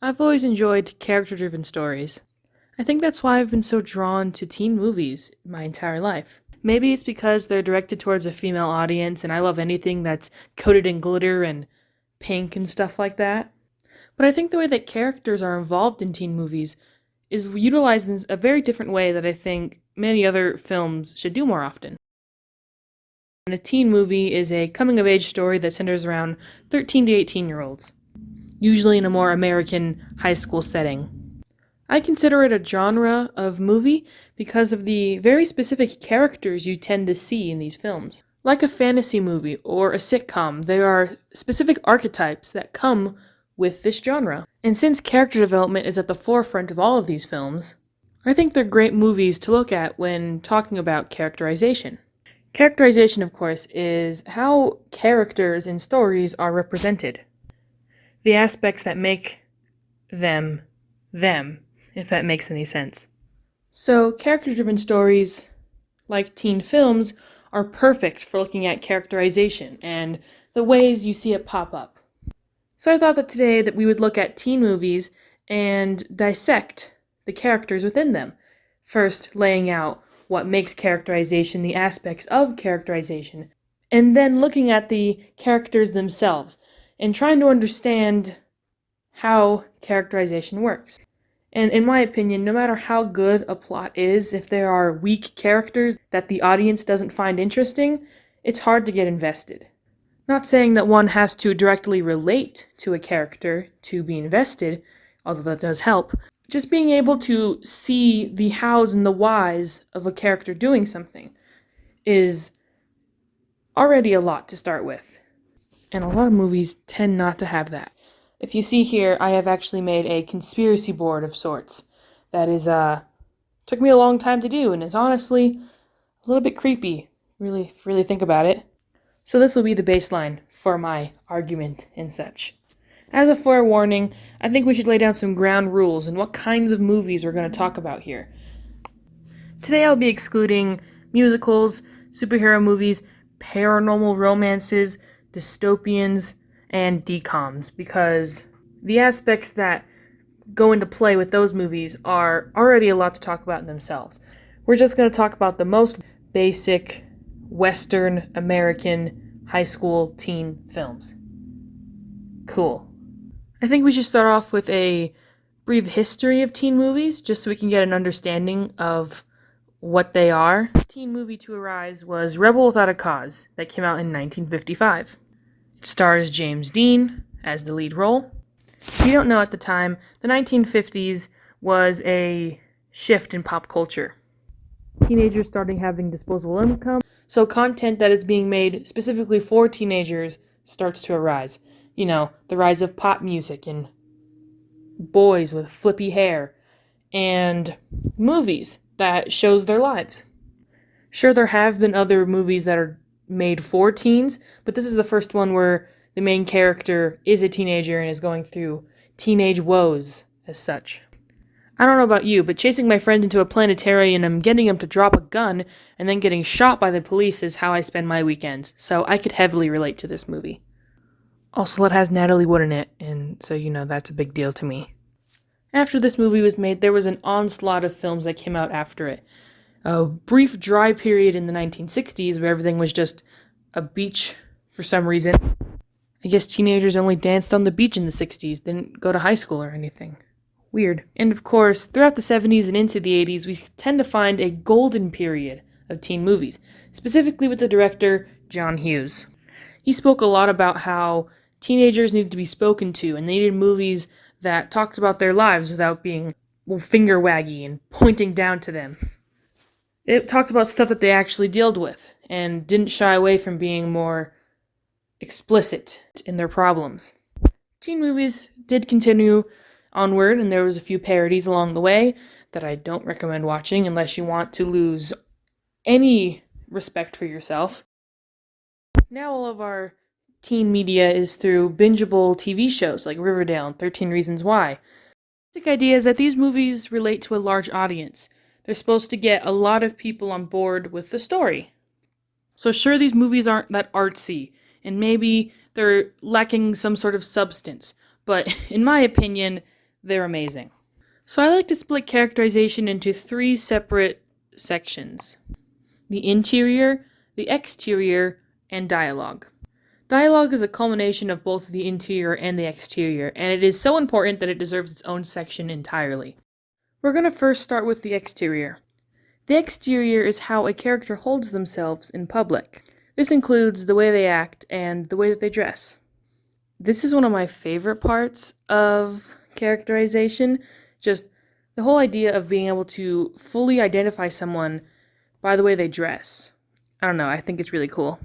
I've always enjoyed character-driven stories. I think that's why I've been so drawn to teen movies my entire life. Maybe it's because they're directed towards a female audience and I love anything that's coated in glitter and pink and stuff like that. But I think the way that characters are involved in teen movies is utilized in a very different way that I think many other films should do more often. And a teen movie is a coming of age story that centers around 13 to 18-year-olds, usually in a more American high school setting. I consider it a genre of movie because of the very specific characters you tend to see in these films. Like a fantasy movie or a sitcom, there are specific archetypes that come with this genre. And since character development is at the forefront of all of these films, I think they're great movies to look at when talking about characterization. Characterization, of course, is how characters in stories are represented. The aspects that make them, if that makes any sense. So, character-driven stories, like teen films, are perfect for looking at characterization and the ways you see it pop up. So I thought that today that we would look at teen movies and dissect the characters within them. First, laying out what makes characterization, the aspects of characterization, and then looking at the characters themselves and trying to understand how characterization works. And in my opinion, no matter how good a plot is, if there are weak characters that the audience doesn't find interesting, it's hard to get invested. Not saying that one has to directly relate to a character to be invested, although that does help. Just being able to see the hows and the whys of a character doing something is already a lot to start with. And a lot of movies tend not to have that. If you see here, I have actually made a conspiracy board of sorts. That is, took me a long time to do, and is honestly a little bit creepy. Really think about it. So this will be the baseline for my argument and such. As a forewarning, I think we should lay down some ground rules and what kinds of movies we're going to talk about here. Today I'll be excluding musicals, superhero movies, paranormal romances, dystopians, and decoms, because the aspects that go into play with those movies are already a lot to talk about in themselves. We're just going to talk about the most basic Western American high school teen films. Cool. I think we should start off with a brief history of teen movies, just so we can get an understanding of what they are. The teen movie to arise was Rebel Without a Cause, that came out in 1955. It stars James Dean as the lead role. If you don't know, at the time, the 1950s was a shift in pop culture. Teenagers starting having disposable income, so content that is being made specifically for teenagers starts to arise. You know, the rise of pop music and boys with flippy hair and movies that shows their lives. Sure, there have been other movies that are made for teens, but this is the first one where the main character is a teenager and is going through teenage woes as such. I don't know about you, but chasing my friend into a planetarium and getting him to drop a gun and then getting shot by the police is how I spend my weekends, so I could heavily relate to this movie. Also, it has Natalie Wood in it, and so that's a big deal to me. After this movie was made, there was an onslaught of films that came out after it. A brief dry period in the 1960s where everything was just a beach for some reason. I guess teenagers only danced on the beach in the 60s, didn't go to high school or anything. Weird. And of course, throughout the 70s and into the 80s, we tend to find a golden period of teen movies, specifically with the director John Hughes. He spoke a lot about how teenagers needed to be spoken to, and they needed movies that talked about their lives without being finger waggy and pointing down to them. It talked about stuff that they actually dealt with, and didn't shy away from being more explicit in their problems. Teen movies did continue onward, and there was a few parodies along the way that I don't recommend watching unless you want to lose any respect for yourself. Now all of our teen media is through bingeable TV shows like Riverdale and 13 Reasons Why. The basic idea is that these movies relate to a large audience. They're supposed to get a lot of people on board with the story. So sure, these movies aren't that artsy, and maybe they're lacking some sort of substance, but in my opinion, they're amazing. So I like to split characterization into three separate sections: the interior, the exterior, and dialogue. Dialogue is a culmination of both the interior and the exterior, and it is so important that it deserves its own section entirely. We're going to first start with the exterior. The exterior is how a character holds themselves in public. This includes the way they act and the way that they dress. This is one of my favorite parts of characterization, just the whole idea of being able to fully identify someone by the way they dress. I don't know, I think it's really cool.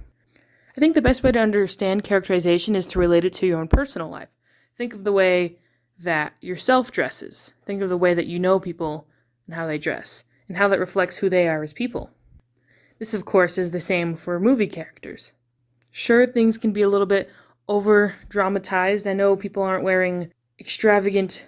I think the best way to understand characterization is to relate it to your own personal life. Think of the way that yourself dresses. Think of the way that you know people and how they dress, and how that reflects who they are as people. This, of course, is the same for movie characters. Sure, things can be a little bit over-dramatized. I know people aren't wearing extravagant,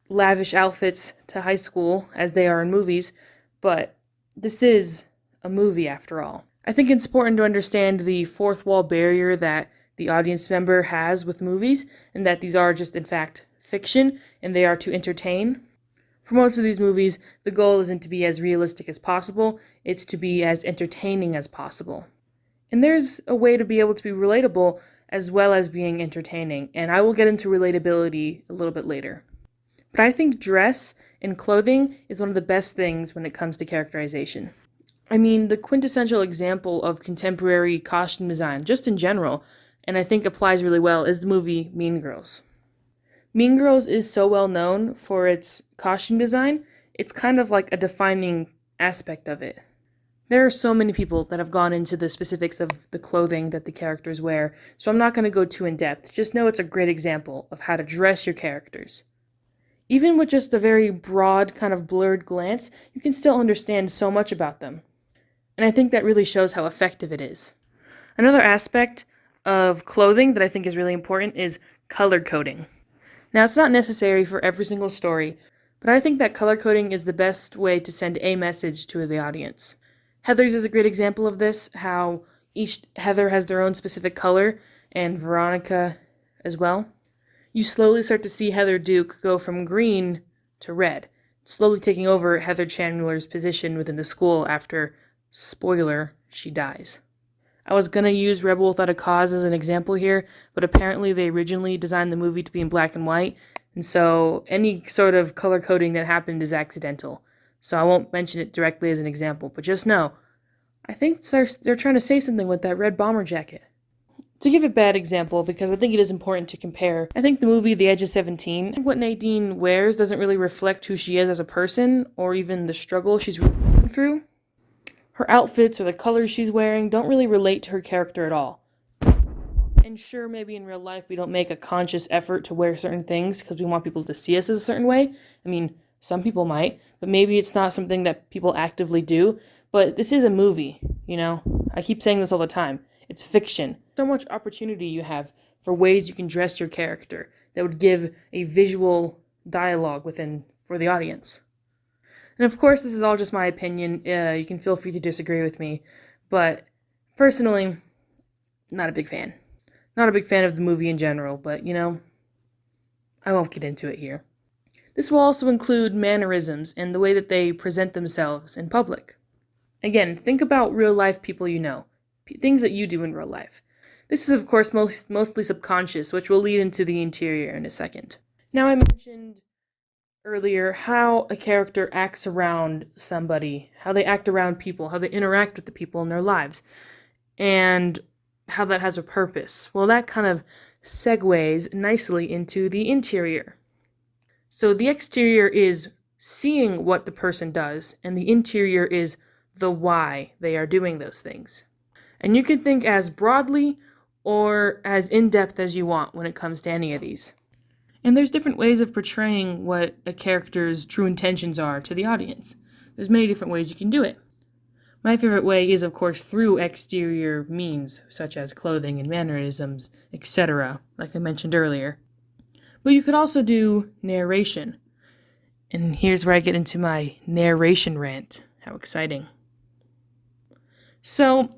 lavish outfits to high school as they are in movies, but this is a movie after all. I think it's important to understand the fourth wall barrier that the audience member has with movies, and that these are just in fact fiction, and they are to entertain. For most of these movies, the goal isn't to be as realistic as possible, it's to be as entertaining as possible. And there's a way to be able to be relatable as well as being entertaining, and I will get into relatability a little bit later. But I think dress and clothing is one of the best things when it comes to characterization. I mean, the quintessential example of contemporary costume design, just in general, and I think applies really well, is the movie Mean Girls. Mean Girls is so well known for its costume design, it's kind of like a defining aspect of it. There are so many people that have gone into the specifics of the clothing that the characters wear, so I'm not going to go too in depth. Just know it's a great example of how to dress your characters. Even with just a very broad, kind of blurred glance, you can still understand so much about them. And I think that really shows how effective it is. Another aspect of clothing that I think is really important is color coding. Now, it's not necessary for every single story, but I think that color coding is the best way to send a message to the audience. Heather's is a great example of this, how each Heather has their own specific color, and Veronica as well. You slowly start to see Heather Duke go from green to red, slowly taking over Heather Chandler's position within the school after, spoiler, she dies. I was going to use Rebel Without a Cause as an example here, but apparently they originally designed the movie to be in black and white, and so any sort of color coding that happened is accidental. So I won't mention it directly as an example, but just know, I think they're trying to say something with that red bomber jacket. To give a bad example, because I think it is important to compare, I think the movie The Edge of 17, I think what Nadine wears doesn't really reflect who she is as a person, or even the struggle she's going through. Her outfits or the colors she's wearing don't really relate to her character at all. And sure, maybe in real life we don't make a conscious effort to wear certain things because we want people to see us as a certain way. I mean, some people might, but maybe it's not something that people actively do. But this is a movie, you know? I keep saying this all the time. It's fiction. So much opportunity you have for ways you can dress your character that would give a visual dialogue for the audience. And of course, this is all just my opinion. You can feel free to disagree with me. But personally, not a big fan. Not a big fan of the movie in general, but, I won't get into it here. This will also include mannerisms and the way that they present themselves in public. Again, think about real-life people you know, things that you do in real life. This is, of course, mostly subconscious, which will lead into the interior in a second. Now, I mentioned earlier how a character acts around somebody, how they act around people, how they interact with the people in their lives, and how that has a purpose. Well, that kind of segues nicely into the interior. So the exterior is seeing what the person does, and the interior is the why they are doing those things. And you can think as broadly or as in-depth as you want when it comes to any of these. And there's different ways of portraying what a character's true intentions are to the audience. There's many different ways you can do it. My favorite way is, of course, through exterior means, such as clothing and mannerisms, etc., like I mentioned earlier. But you could also do narration. And here's where I get into my narration rant. How exciting. So,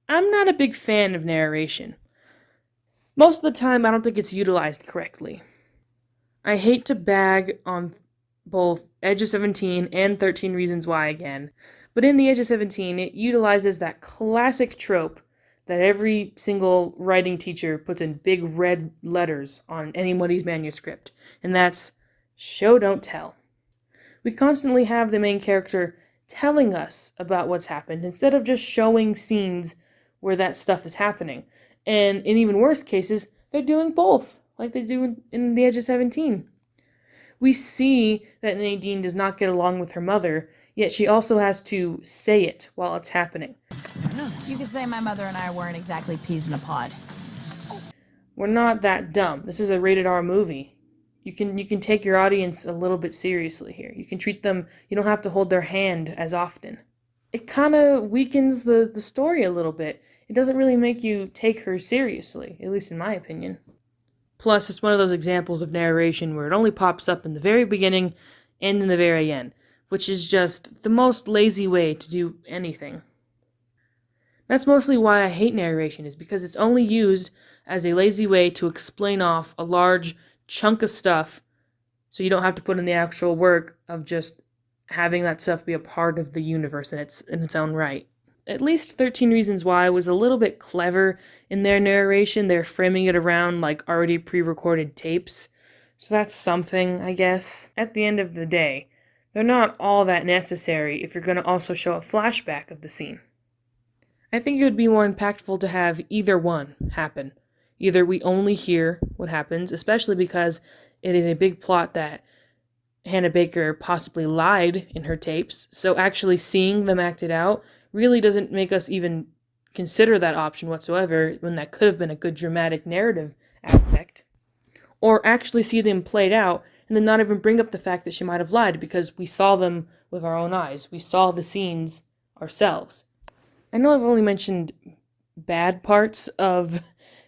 I'm not a big fan of narration. Most of the time, I don't think it's utilized correctly. I hate to bag on both Edge of 17 and 13 Reasons Why again, but in the Edge of 17, it utilizes that classic trope that every single writing teacher puts in big red letters on anybody's manuscript, and that's show don't tell. We constantly have the main character telling us about what's happened instead of just showing scenes where that stuff is happening. And in even worse cases, they're doing both, like they do in The Edge of 17. We see that Nadine does not get along with her mother, yet she also has to say it while it's happening. You could say my mother and I weren't exactly peas in a pod. We're not that dumb. This is a rated R movie. You can take your audience a little bit seriously here. You can treat them, you don't have to hold their hand as often. It kind of weakens the story a little bit. It doesn't really make you take her seriously, at least in my opinion. Plus, it's one of those examples of narration where it only pops up in the very beginning and in the very end, which is just the most lazy way to do anything. That's mostly why I hate narration, is because it's only used as a lazy way to explain off a large chunk of stuff so you don't have to put in the actual work of just having that stuff be a part of the universe in its own right. At least 13 Reasons Why was a little bit clever in their narration. They're framing it around like already pre-recorded tapes. So that's something, I guess. At the end of the day, they're not all that necessary if you're going to also show a flashback of the scene. I think it would be more impactful to have either one happen. Either we only hear what happens, especially because it is a big plot that Hannah Baker possibly lied in her tapes, so actually seeing them acted out really doesn't make us even consider that option whatsoever, when that could have been a good dramatic narrative aspect. Or actually see them played out, and then not even bring up the fact that she might have lied, because we saw them with our own eyes. We saw the scenes ourselves. I know I've only mentioned bad parts of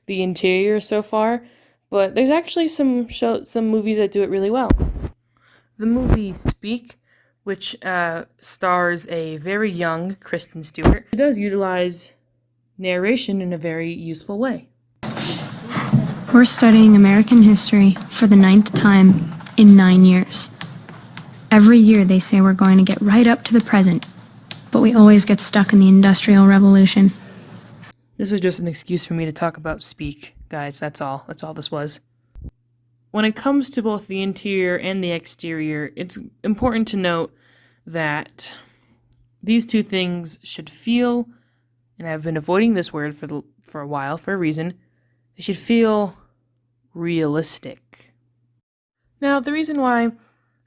the interior so far, but there's actually some movies that do it really well. The movie Speak, which stars a very young Kristen Stewart, does utilize narration in a very useful way. We're studying American history for the 9th time in 9 years. Every year they say we're going to get right up to the present, but we always get stuck in the Industrial Revolution. This was just an excuse for me to talk about Speak, guys. That's all this was. When it comes to both the interior and the exterior, it's important to note that these two things should feel, and I've been avoiding this word for a while for a reason, they should feel realistic. Now, the reason why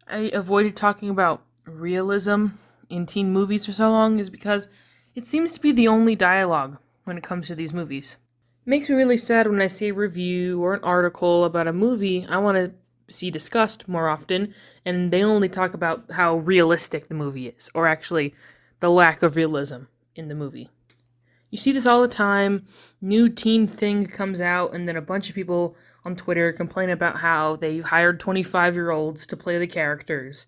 I avoided talking about realism in teen movies for so long is because it seems to be the only dialogue when it comes to these movies. It makes me really sad when I see a review or an article about a movie I want to see discussed more often, and they only talk about how realistic the movie is, or actually the lack of realism in the movie. You see this all the time. New teen thing comes out, and then a bunch of people on Twitter complain about how they hired 25-year-olds to play the characters,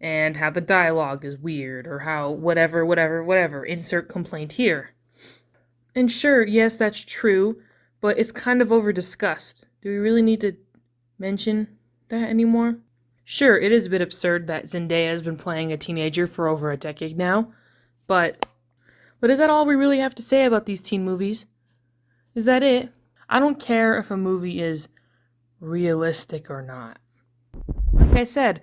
and how the dialogue is weird, or how whatever, insert complaint here. And sure, yes, that's true, but it's kind of over-discussed. Do we really need to mention that anymore? Sure, it is a bit absurd that Zendaya has been playing a teenager for over a decade now, but is that all we really have to say about these teen movies? Is that it? I don't care if a movie is realistic or not. Like I said,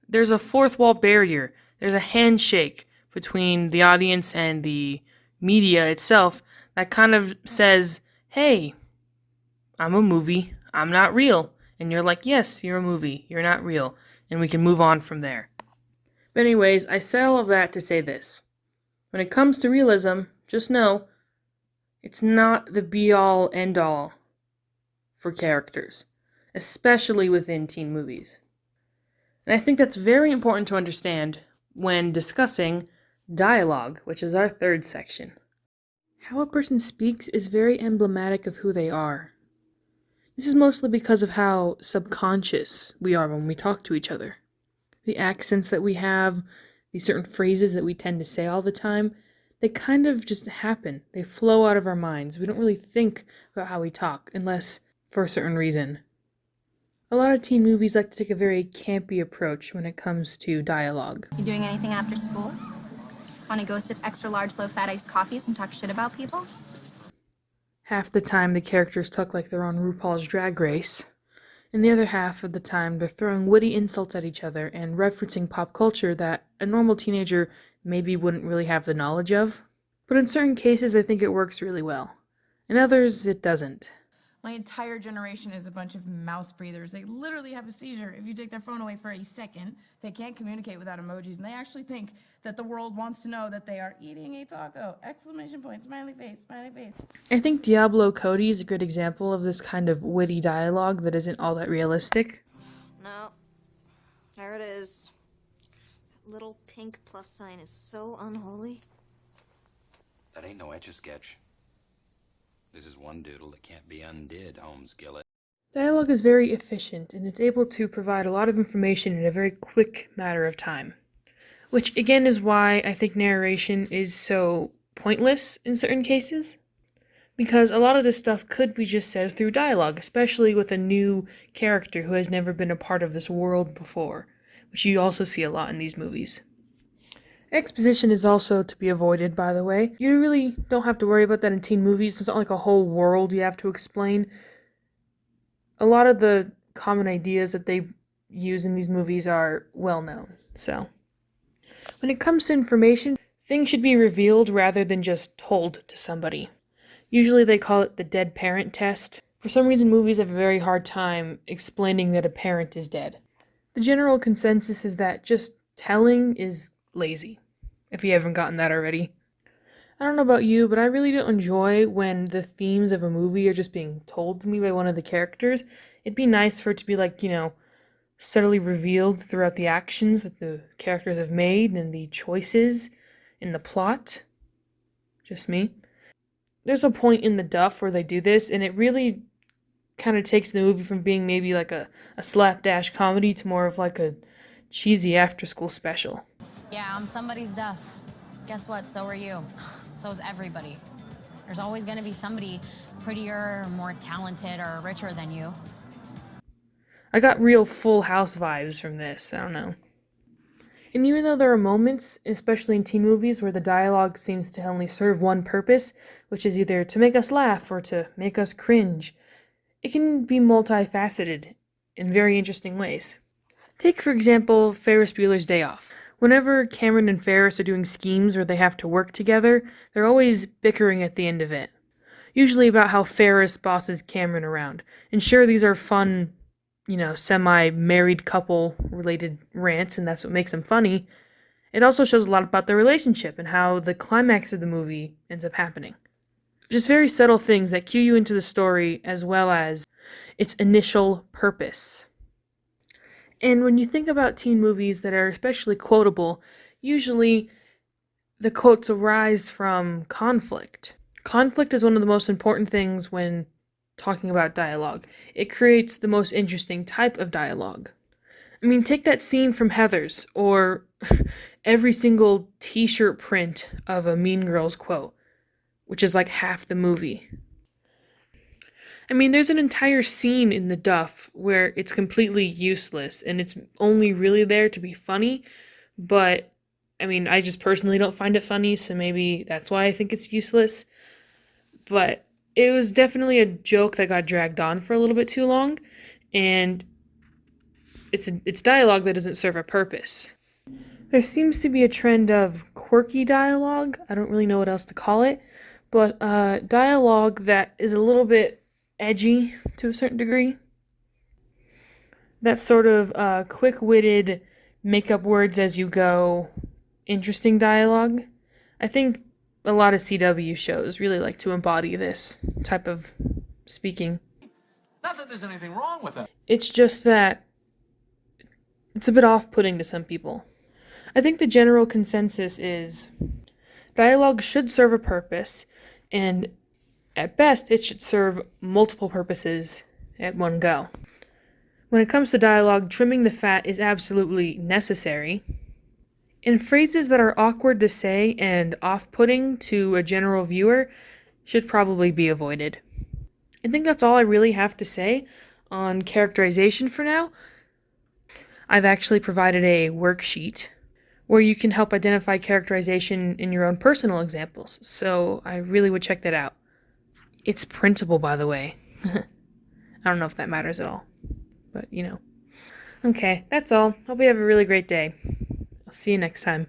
there's a fourth wall barrier. There's a handshake between the audience and the media itself that kind of says, hey, I'm a movie, I'm not real. And you're like, yes, you're a movie, you're not real. And we can move on from there. But anyways, I say all of that to say this. When it comes to realism, just know, it's not the be-all, end-all for characters, especially within teen movies. And I think that's very important to understand when discussing dialogue, which is our third section. How a person speaks is very emblematic of who they are. This is mostly because of how subconscious we are when we talk to each other. The accents that we have, these certain phrases that we tend to say all the time, they kind of just happen. They flow out of our minds. We don't really think about how we talk unless for a certain reason. A lot of teen movies like to take a very campy approach when it comes to dialogue. You doing anything after school? Want to go sip extra large low-fat iced coffees and talk shit about people? Half the time the characters talk like they're on RuPaul's Drag Race, and the other half of the time they're throwing witty insults at each other and referencing pop culture that a normal teenager maybe wouldn't really have the knowledge of. But in certain cases I think it works really well. In others, it doesn't. My entire generation is a bunch of mouth breathers. They literally have a seizure if you take their phone away for a second. They can't communicate without emojis, and they actually think that the world wants to know that they are eating a taco! Exclamation point, smiley face, smiley face. I think Diablo Cody is a good example of this kind of witty dialogue that isn't all that realistic. No. There it is. That little pink plus sign is so unholy. That ain't no Etch-a-Sketch. This is one doodle that can't be undid, Holmes Gillett. Dialogue is very efficient, and it's able to provide a lot of information in a very quick matter of time. Which, again, is why I think narration is so pointless in certain cases. Because a lot of this stuff could be just said through dialogue, especially with a new character who has never been a part of this world before, which you also see a lot in these movies. Exposition is also to be avoided, by the way. You really don't have to worry about that in teen movies. It's not like a whole world you have to explain. A lot of the common ideas that they use in these movies are well known, so. When it comes to information, things should be revealed rather than just told to somebody. Usually they call it the dead parent test. For some reason, movies have a very hard time explaining that a parent is dead. The general consensus is that just telling is lazy, if you haven't gotten that already. I don't know about you, but I really don't enjoy when the themes of a movie are just being told to me by one of the characters. It'd be nice for it to be like, subtly revealed throughout the actions that the characters have made and the choices in the plot. Just me. There's a point in The Duff where they do this, and it really kind of takes the movie from being maybe like a slapdash comedy to more of like a cheesy after-school special. Yeah, I'm somebody's Duff. Guess what? So are you. So's everybody. There's always gonna be somebody prettier, or more talented, or richer than you. I got real Full House vibes from this, I don't know. And even though there are moments, especially in teen movies, where the dialogue seems to only serve one purpose, which is either to make us laugh or to make us cringe, it can be multifaceted in very interesting ways. Take, for example, Ferris Bueller's Day Off. Whenever Cameron and Ferris are doing schemes where they have to work together, they're always bickering at the end of it. Usually about how Ferris bosses Cameron around. And sure, these are fun, semi-married couple-related rants, and that's what makes them funny. It also shows a lot about their relationship and how the climax of the movie ends up happening. Just very subtle things that cue you into the story as well as its initial purpose. And when you think about teen movies that are especially quotable, usually the quotes arise from conflict. Conflict is one of the most important things when talking about dialogue. It creates the most interesting type of dialogue. I mean, take that scene from Heathers, or every single t-shirt print of a Mean Girls quote, which is like half the movie. I mean, there's an entire scene in The Duff where it's completely useless, and it's only really there to be funny, but, I just personally don't find it funny, so maybe that's why I think it's useless. But it was definitely a joke that got dragged on for a little bit too long, and it's dialogue that doesn't serve a purpose. There seems to be a trend of quirky dialogue, I don't really know what else to call it, but dialogue that is a little bit edgy to a certain degree. That sort of quick-witted, make up words as you go, interesting dialogue. I think a lot of CW shows really like to embody this type of speaking. Not that there's anything wrong with it. It's just that it's a bit off-putting to some people. I think the general consensus is dialogue should serve a purpose, and at best, it should serve multiple purposes at one go. When it comes to dialogue, trimming the fat is absolutely necessary. And phrases that are awkward to say and off-putting to a general viewer should probably be avoided. I think that's all I really have to say On characterization for now, I've actually provided a worksheet where you can help identify characterization in your own personal examples, so I really would check that out. It's printable, by the way. I don't know if that matters at all, but you know. Okay, that's all. Hope you have a really great day. I'll see you next time.